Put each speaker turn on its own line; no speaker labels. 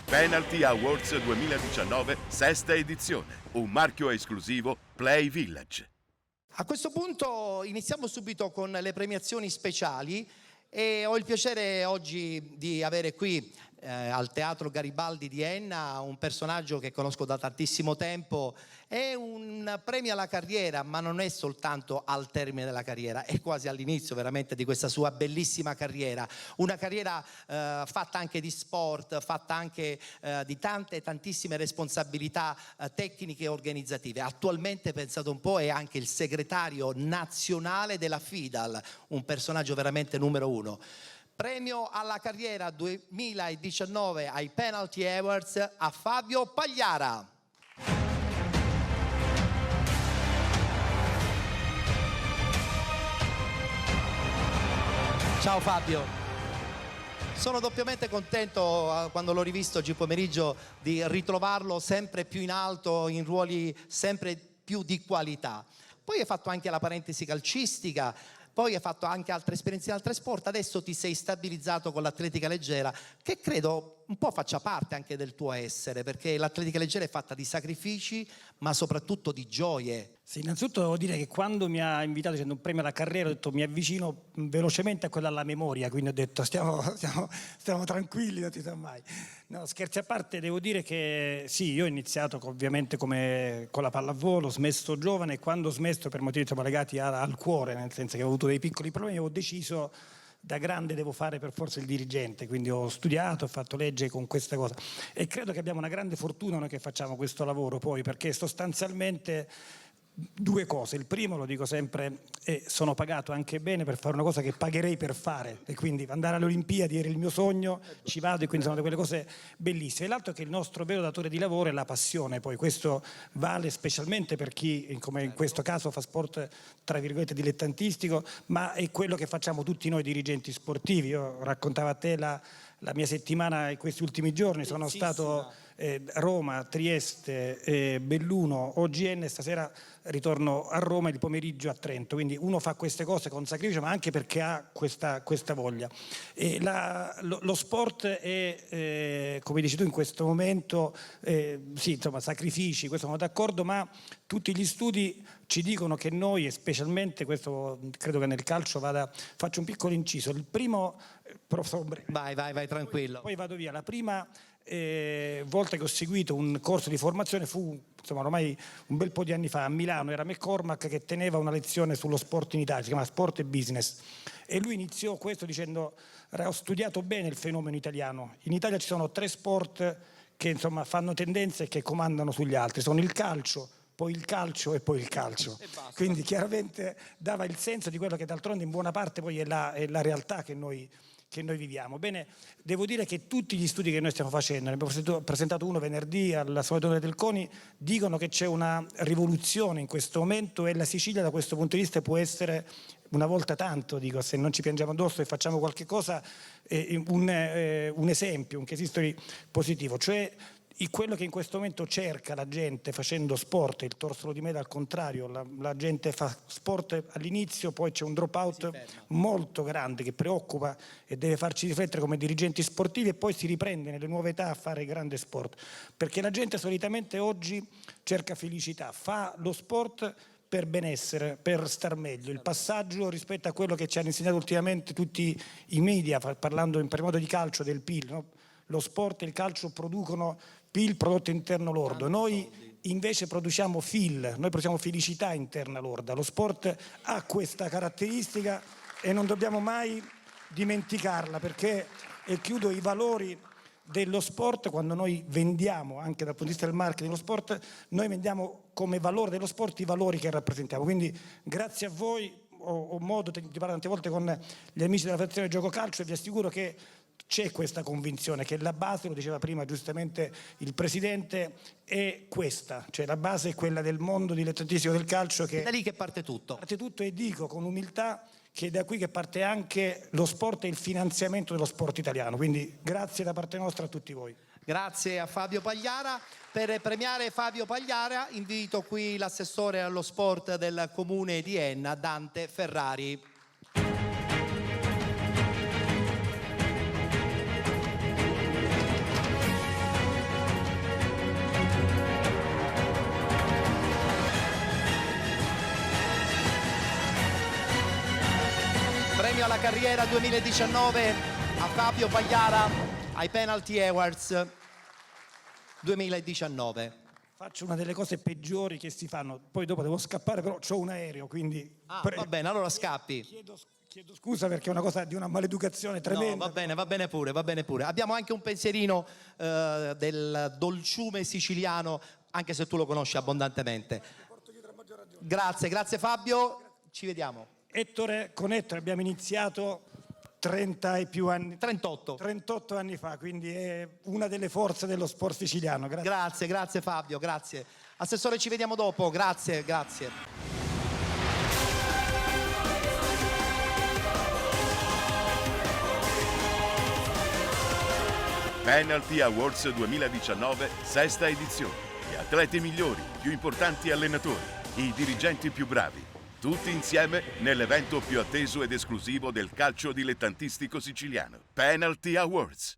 Penalty Awards 2019, sesta edizione. Un marchio esclusivo Play Village.
A questo punto iniziamo subito con le premiazioni speciali e ho il piacere oggi di avere qui al Teatro Garibaldi di Enna un personaggio che conosco da tantissimo tempo. È un premio alla carriera, ma non è soltanto al termine della carriera, è quasi all'inizio veramente di questa sua bellissima carriera. Una carriera fatta anche di sport, fatta anche di tantissime responsabilità tecniche e organizzative. Attualmente, pensate un po', è anche il segretario nazionale della FIDAL, un personaggio veramente numero uno. Premio alla carriera 2019 ai Penalty Awards a Fabio Pagliara. Ciao Fabio. Sono doppiamente contento quando l'ho rivisto oggi pomeriggio di ritrovarlo sempre più in alto, in ruoli sempre più di qualità. Poi hai fatto anche la parentesi calcistica, poi hai fatto anche altre esperienze in altri sport, adesso ti sei stabilizzato con l'atletica leggera, che credo un po' faccia parte anche del tuo essere, perché l'atletica leggera è fatta di sacrifici, ma soprattutto di gioie.
Sì, innanzitutto devo dire che quando mi ha invitato dicendo un premio alla carriera, ho detto mi avvicino velocemente a quella alla memoria, quindi ho detto stiamo tranquilli, non ti sa mai. No, scherzi a parte, devo dire che sì, io ho iniziato ovviamente con la pallavolo, ho smesso giovane e quando ho smesso per motivi legati al cuore, nel senso che ho avuto dei piccoli problemi, ho deciso da grande devo fare per forza il dirigente, quindi ho studiato, ho fatto legge con questa cosa e credo che abbiamo una grande fortuna noi che facciamo questo lavoro poi, perché sostanzialmente due cose. Il primo, lo dico sempre, sono pagato anche bene per fare una cosa che pagherei per fare e quindi andare alle Olimpiadi era il mio sogno, ci vado e quindi sono quelle cose bellissime. E l'altro è che il nostro vero datore di lavoro è la passione, poi questo vale specialmente per chi, come in questo caso, fa sport tra virgolette dilettantistico, ma è quello che facciamo tutti noi dirigenti sportivi. Io raccontavo a te la mia settimana in questi ultimi giorni, sono stato Roma, Trieste, Belluno, OGN, stasera ritorno a Roma e il pomeriggio a Trento, quindi uno fa queste cose con sacrificio ma anche perché ha questa voglia. E lo sport è, come dici tu in questo momento, sì, insomma, sacrifici, questo sono d'accordo, ma tutti gli studi ci dicono che noi, e specialmente questo credo che nel calcio vada, faccio un piccolo inciso, il primo,
vai tranquillo.
Poi vado via, la prima volta che ho seguito un corso di formazione fu insomma ormai un bel po' di anni fa a Milano, era McCormack che teneva una lezione sullo sport in Italia, si chiama Sport e Business e lui iniziò questo dicendo ho studiato bene il fenomeno italiano, in Italia ci sono 3 sport che insomma fanno tendenza e che comandano sugli altri, sono il calcio, poi il calcio e poi il calcio, quindi chiaramente dava il senso di quello che d'altronde in buona parte poi è la realtà che noi viviamo. Bene, devo dire che tutti gli studi che noi stiamo facendo, ne abbiamo presentato uno venerdì all'Associazione del CONI, dicono che c'è una rivoluzione in questo momento e la Sicilia da questo punto di vista può essere una volta tanto, dico, se non ci piangiamo addosso e facciamo qualche cosa, un esempio, un case history positivo, cioè quello che in questo momento cerca la gente facendo sport, il torsolo di media al contrario, la gente fa sport all'inizio, poi c'è un drop out molto grande che preoccupa e deve farci riflettere come dirigenti sportivi e poi si riprende nelle nuove età a fare grande sport, perché la gente solitamente oggi cerca felicità, fa lo sport per benessere, per star meglio. Il passaggio rispetto a quello che ci hanno insegnato ultimamente tutti i media, parlando in primo modo di calcio, del PIL, no? Lo sport e il calcio producono PIL, prodotto interno lordo, noi invece produciamo FIL, noi produciamo felicità interna lorda, lo sport ha questa caratteristica e non dobbiamo mai dimenticarla perché, e chiudo, i valori dello sport, quando noi vendiamo anche dal punto di vista del marketing dello sport, noi vendiamo come valore dello sport i valori che rappresentiamo, quindi grazie a voi ho modo di parlare tante volte con gli amici della Federazione Gioco Calcio e vi assicuro che c'è questa convinzione che la base, lo diceva prima giustamente il Presidente, è questa, cioè la base è quella del mondo dilettantistico del calcio che
è da lì che parte tutto.
Parte tutto e dico con umiltà che è da qui che parte anche lo sport e il finanziamento dello sport italiano, quindi grazie da parte nostra a tutti voi.
Grazie a Fabio Pagliara. Per premiare Fabio Pagliara invito qui l'assessore allo sport del comune di Enna, Dante Ferrari. carriera 2019 a Fabio Pagliara ai Penalty Awards 2019.
Faccio una delle cose peggiori che si fanno, poi dopo devo scappare, però ho un aereo, quindi...
Va bene, allora scappi.
Chiedo scusa perché è una cosa di una maleducazione tremenda.
No, va bene pure. Abbiamo anche un pensierino del dolciume siciliano, anche se tu lo conosci abbondantemente. Grazie Fabio, ci vediamo.
Ettore, con Ettore abbiamo iniziato 30 e più anni...
38
anni fa, quindi è una delle forze dello sport siciliano.
Grazie Fabio, grazie. Assessore, ci vediamo dopo, grazie.
Penalty Awards 2019, sesta edizione. Gli atleti migliori, i più importanti allenatori, i dirigenti più bravi. Tutti insieme nell'evento più atteso ed esclusivo del calcio dilettantistico siciliano. Penalty Awards.